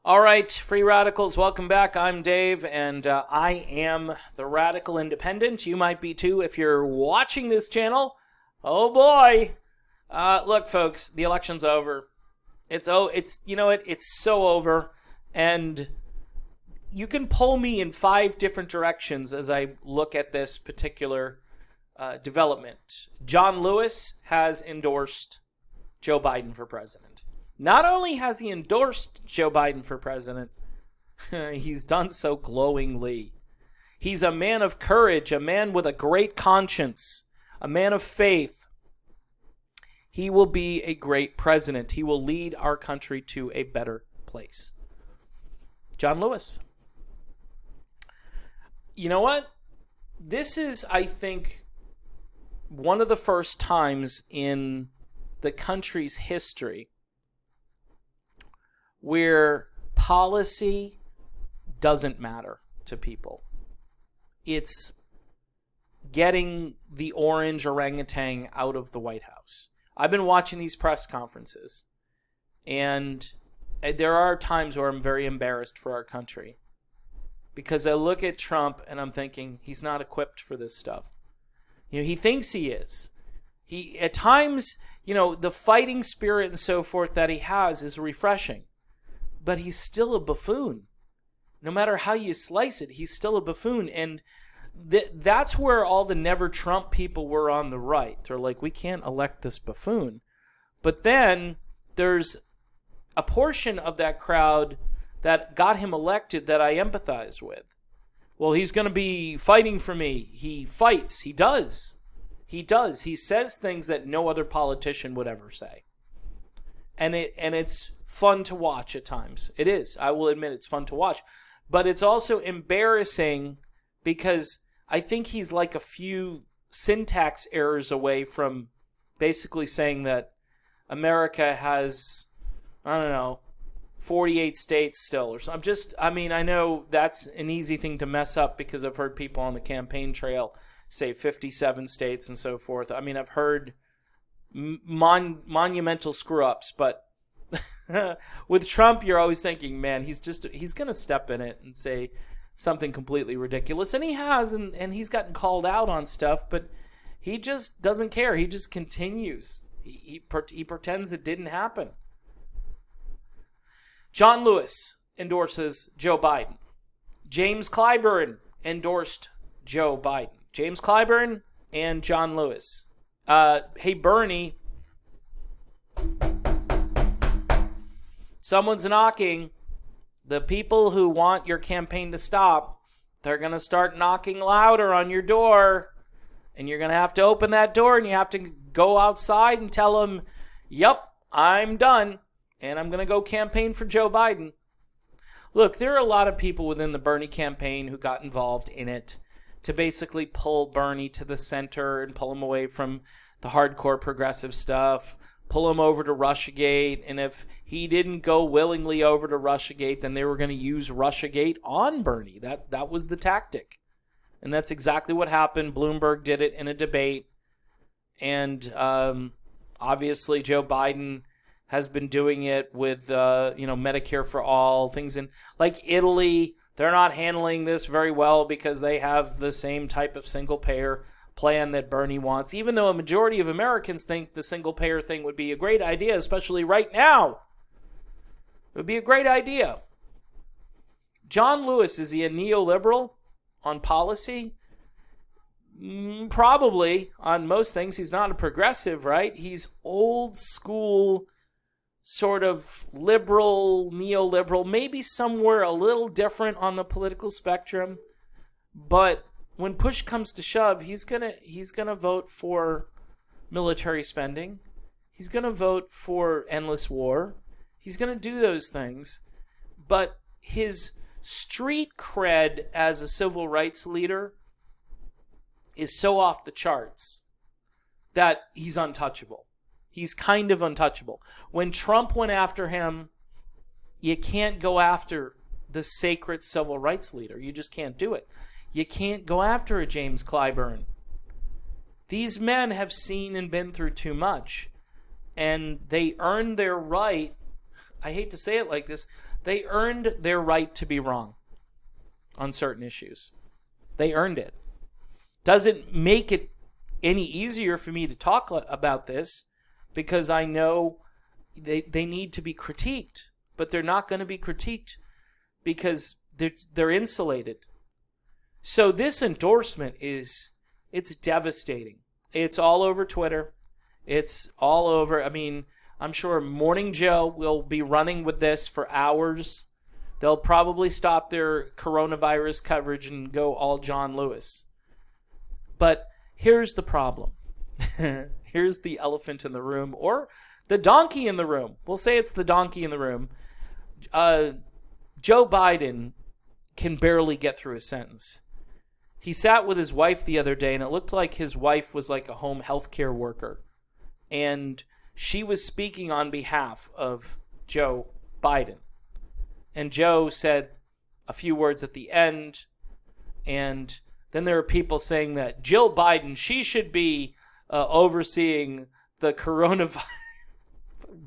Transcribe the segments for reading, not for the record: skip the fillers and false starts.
All right, free radicals, welcome back. I'm Dave, and I am the Radical Independent. You might be too if you're watching this channel. Oh boy! Look, folks, the election's over. It's so over, and you can pull me in 5 different directions as I look at this particular development. John Lewis has endorsed Joe Biden for president. Not only has he endorsed Joe Biden for president, he's done so glowingly. He's a man of courage, a man with a great conscience, a man of faith. He will be a great president. He will lead our country to a better place. John Lewis. You know what? This is, I think, one of the first times in the country's history where policy doesn't matter to people. It's getting the orange orangutan out of the White House. I've been watching these press conferences, and there are times where I'm very embarrassed for our country because I look at Trump and I'm thinking he's not equipped for this stuff. He thinks he is. He at times, the fighting spirit and so forth that he has is refreshing. But he's still a buffoon. No matter how you slice it, he's still a buffoon. And that's where all the never Trump people were on the right. They're like, we can't elect this buffoon. But then there's a portion of that crowd that got him elected that I empathize with. Well, he's going to be fighting for me. He fights. He does. He does. He says things that no other politician would ever say. And it's fun to watch at times. It is. I will admit it's fun to watch. But it's also embarrassing because I think he's like a few syntax errors away from basically saying that America has, 48 states still or something. I know that's an easy thing to mess up because I've heard people on the campaign trail say 57 states and so forth. I've heard monumental screw-ups, but with Trump, you're always thinking, man, he's going to step in it and say something completely ridiculous. And he has, and he's gotten called out on stuff, but he just doesn't care. He just continues. He pretends it didn't happen. John Lewis endorses Joe Biden. James Clyburn endorsed Joe Biden. James Clyburn and John Lewis. Hey, Bernie. Someone's knocking. The people who want your campaign to stop, they're going to start knocking louder on your door. And you're going to have to open that door and you have to go outside and tell them, yep, I'm done. And I'm going to go campaign for Joe Biden. Look, there are a lot of people within the Bernie campaign who got involved in it to basically pull Bernie to the center and pull him away from the hardcore progressive stuff. Pull him over to Russiagate, and if he didn't go willingly over to Russiagate, then they were going to use Russiagate on Bernie. That was the tactic. And that's exactly what happened. Bloomberg did it in a debate. And obviously Joe Biden has been doing it with Medicare for all, things in like Italy. They're not handling this very well because they have the same type of single payer plan that Bernie wants, even though a majority of Americans think the single-payer thing would be a great idea, especially right now. It would be a great idea. John Lewis, is he a neoliberal on policy? Probably. On most things, he's not a progressive, right? He's old school, sort of liberal, neoliberal, maybe somewhere a little different on the political spectrum, but when push comes to shove, he's gonna vote for military spending. He's gonna vote for endless war. He's gonna do those things. But his street cred as a civil rights leader is so off the charts that he's untouchable. He's kind of untouchable. When Trump went after him, you can't go after the sacred civil rights leader. You just can't do it. You can't go after a James Clyburn. These men have seen and been through too much, and they earned their right, I hate to say it like this, they earned their right to be wrong on certain issues. They earned it. Doesn't make it any easier for me to talk about this, because I know they need to be critiqued, but they're not going to be critiqued because they're insulated. So this endorsement it's devastating. It's all over Twitter. It's all over. I mean, I'm sure Morning Joe will be running with this for hours. They'll probably stop their coronavirus coverage and go all John Lewis. But here's the problem. Here's the elephant in the room, or the donkey in the room. We'll say it's the donkey in the room. Joe Biden can barely get through a sentence. He sat with his wife the other day, and it looked like his wife was like a home health care worker. And she was speaking on behalf of Joe Biden. And Joe said a few words at the end, and then there are people saying that Jill Biden, she should be overseeing the coronavirus.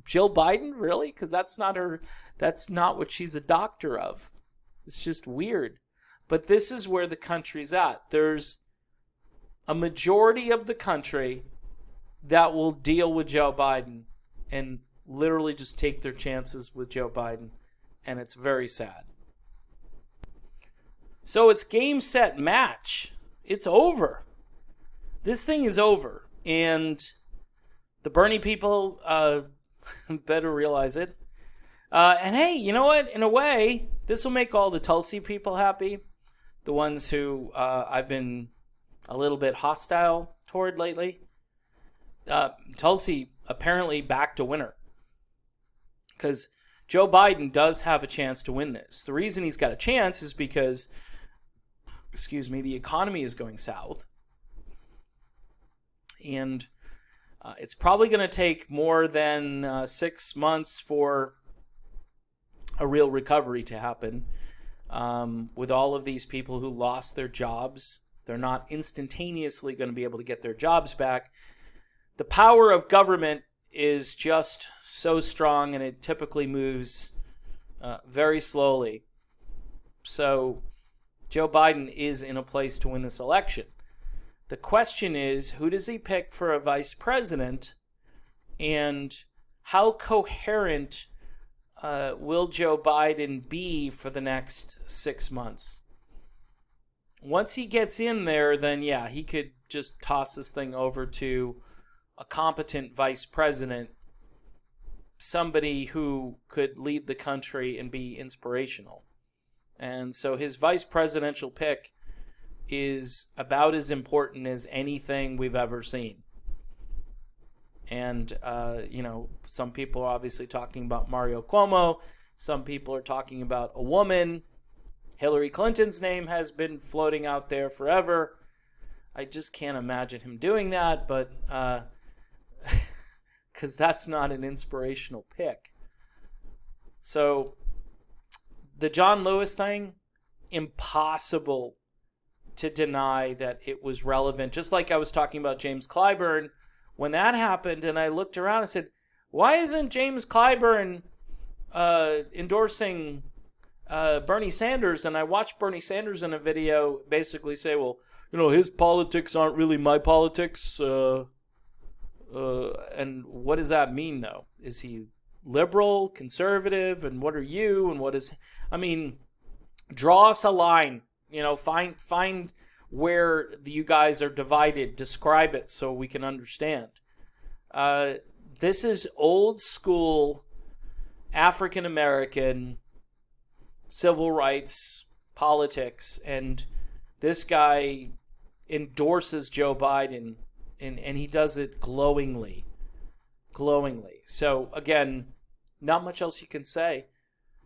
Jill Biden, really? Because that's not what she's a doctor of. It's just weird. But this is where the country's at. There's a majority of the country that will deal with Joe Biden and literally just take their chances with Joe Biden. And it's very sad. So it's game, set, match. It's over. This thing is over. And the Bernie people better realize it. And hey, you know what? In a way, this will make all the Tulsi people happy. The ones who I've been a little bit hostile toward lately. Tulsi apparently backed a winner. Because Joe Biden does have a chance to win this. The reason he's got a chance is because, the economy is going south. And it's probably going to take more than 6 months for a real recovery to happen. With all of these people who lost their jobs, they're not instantaneously going to be able to get their jobs back. The power of government is just so strong, and it typically moves very slowly. So Joe Biden is in a place to win this election. The question is, who does he pick for a vice president, and how coherent will Joe Biden be for the next 6 months? Once he gets in there, then yeah, he could just toss this thing over to a competent vice president, somebody who could lead the country and be inspirational. And so his vice presidential pick is about as important as anything we've ever seen. And, some people are obviously talking about Mario Cuomo. Some people are talking about a woman. Hillary Clinton's name has been floating out there forever. I just can't imagine him doing that, but because that's not an inspirational pick. So the John Lewis thing, impossible to deny that it was relevant. Just like I was talking about James Clyburn, when that happened, and I looked around and said, why isn't James Clyburn endorsing Bernie Sanders? And I watched Bernie Sanders in a video basically say, well, his politics aren't really my politics. And what does that mean, though? Is he liberal, conservative, and what are you? And what is... draw us a line. Find where you guys are divided. Describe it so we can understand. This is old school African American civil rights politics, and this guy endorses Joe Biden, and he does it glowingly. So again, not much else you can say.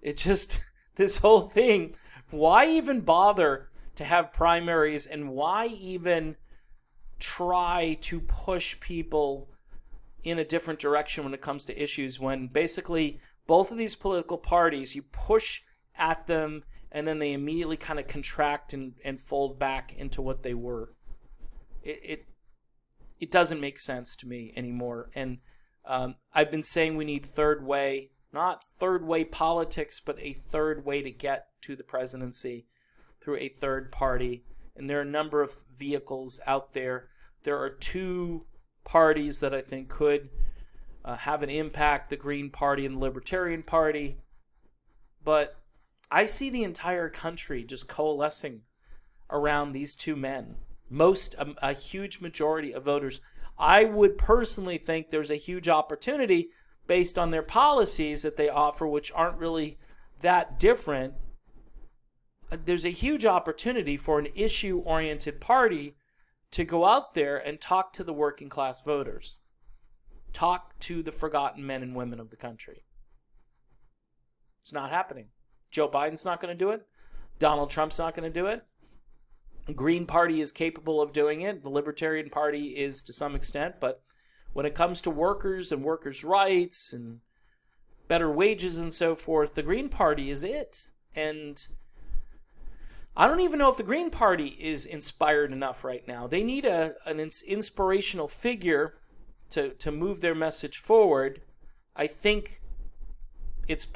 It just, this whole thing, why even bother to have primaries, and why even try to push people in a different direction when it comes to issues, when basically both of these political parties, you push at them and then they immediately kind of contract and fold back into what they were. It doesn't make sense to me anymore. And I've been saying we need third way. Not third way politics, but a third way to get to the presidency through a third party. And there are a number of vehicles out there. There are two parties that I think could have an impact, the Green Party and the Libertarian Party. But I see the entire country just coalescing around these two men. A huge majority of voters. I would personally think there's a huge opportunity based on their policies that they offer, which aren't really that different. There's a huge opportunity for an issue-oriented party to go out there and talk to the working class voters. Talk to the forgotten men and women of the country. It's not happening. Joe Biden's not going to do it. Donald Trump's not going to do it. The Green Party is capable of doing it. The Libertarian Party is to some extent. But when it comes to workers and workers' rights and better wages and so forth, the Green Party is it. And I don't even know if the Green Party is inspired enough right now. They need an inspirational figure to move their message forward. I think it's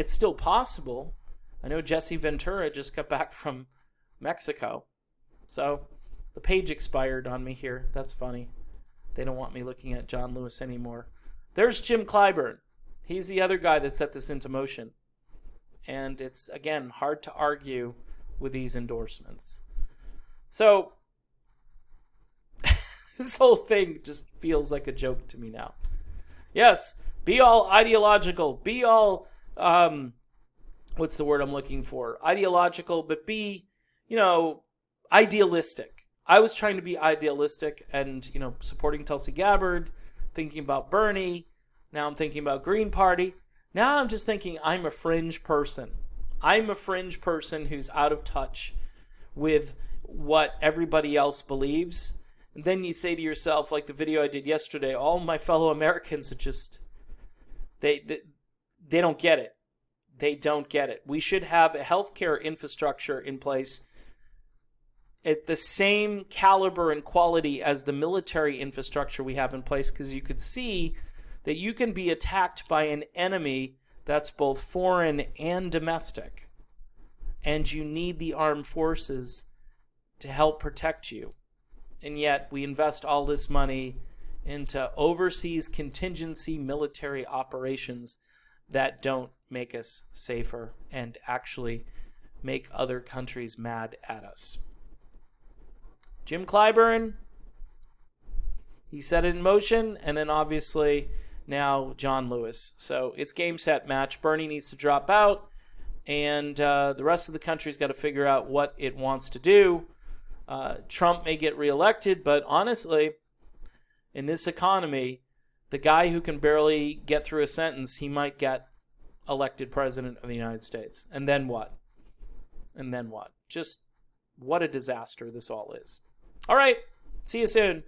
still possible. I know Jesse Ventura just got back from Mexico. So the page expired on me here. That's funny. They don't want me looking at John Lewis anymore. There's Jim Clyburn. He's the other guy that set this into motion. And it's, again, hard to argue with these endorsements. So this whole thing just feels like a joke to me now. Yes, be all ideological. Be all, what's the word I'm looking for? Ideological, but be, idealistic. I was trying to be idealistic and, supporting Tulsi Gabbard, thinking about Bernie. Now I'm thinking about Green Party. Now I'm just thinking I'm a fringe person. I'm a fringe person who's out of touch with what everybody else believes. And then you say to yourself, like the video I did yesterday, all my fellow Americans are just, they don't get it. They don't get it. We should have a healthcare infrastructure in place at the same caliber and quality as the military infrastructure we have in place, because you could see that you can be attacked by an enemy that's both foreign and domestic. And you need the armed forces to help protect you. And yet we invest all this money into overseas contingency military operations that don't make us safer and actually make other countries mad at us. Jim Clyburn, he set it in motion, and then obviously now John Lewis. So it's game, set, match. Bernie needs to drop out, and the rest of the country's got to figure out what it wants to do. Trump may get reelected, but honestly, in this economy, the guy who can barely get through a sentence, he might get elected president of the United States. And then what? And then what? Just what a disaster this all is. All right. See you soon.